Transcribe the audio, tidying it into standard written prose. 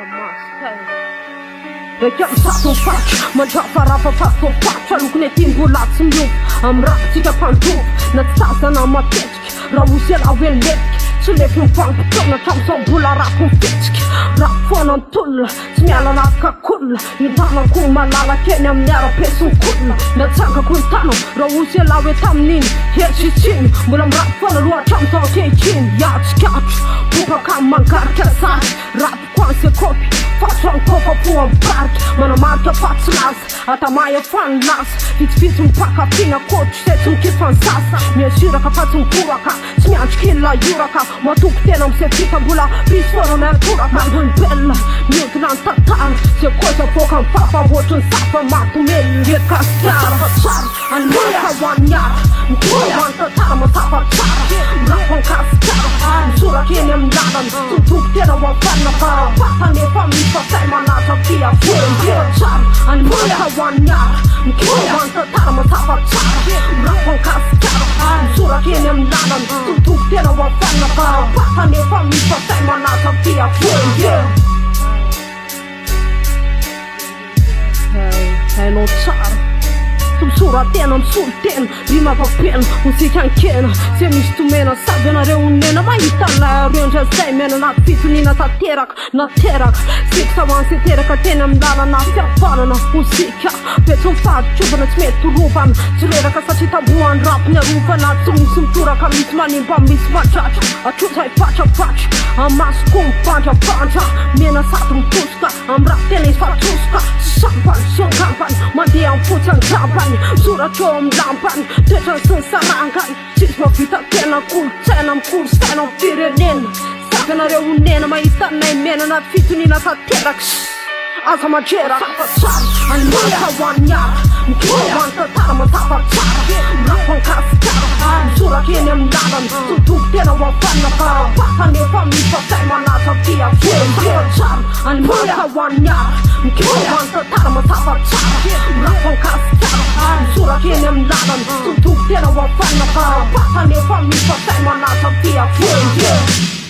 Adamah Skay. Rekiam satu patch Menjafar apa-apa patch Alukne timbulat semyup Amrak jika pantup Natsasana matetik Rawusel awel letik Sulek numpang petok na tamsong bula rapong fisk Rap fonan tull Smiala natka kull Nitaman kung malala kenya mnyara pesong kull Natsanga kung tanong Rawusel awe tamnin Helt sichin Mulam rap fonan luar tamsong kechin Yat skatch Pupa kamman karkasat Rap kwanse kopi Fatsang kopa på en park Man har marka fatslas Adamah är fan las Finns som packa fina kort Sätt som kiffan sassa Mer syra ka fatsang puraka Smjans killa juraka Man tog den om sig tika bula Prisföran är turaka Man går en bella Mjölknan tatar Se kosa på kan pappa Vårten sappa mat och mel Vet kastar Fatsar Animalka wanjar Mkuman tatar Man tappar tar Rappon kastar Sura kenem ladan Som tog den om var fanna bara Pappa ner fan Fast man alltså via fullgörsar Animalka wanjar Mkuman tatar Man tappar tar Rappon kastar Sura kenem ladan Som tog den om var fanna bara Pappa ner fan Fast man alltså via fullgör Hej låtsar Som suraten om sulten Rimma på pen Hon ser kan ken Se misto mena Sabena reunena Ma hitalla Rönja sig mena Nat fitunina Taterak Naterak Siksa man siterak Atenem dala Nasja farana Musika Vet som fad Tjubarna smet på rovan Surera kasa chita buan Rap nya rovan Att som tura Kamis manin Bambis vachach Att chuta i pacha pach Amas kum panja panja Mena satum tuska Am rap denis fatuska Sampan Sjön kampan Man det am futan kampan Sura chom lampan Tetan sen sarangan Sis ma fita tena kul Tenam kul stenam firenen Sakana reunena Ma itana i mena Att fitunina taterak Alltså man gera Fatsar Animalka wanjar Mkuman tatar Man tappar tar Rappon kastar Sura kenem ladan Som tog den och var fanna bara Pappa ner fan Fast man alltså via fullgörsar Animalka wanjar Mkuman tatar Man tappar tar Rappon kastar Sura kenem ladan Som tog den och var fanna bara Pappa ner fan Fast man alltså via fullgörsar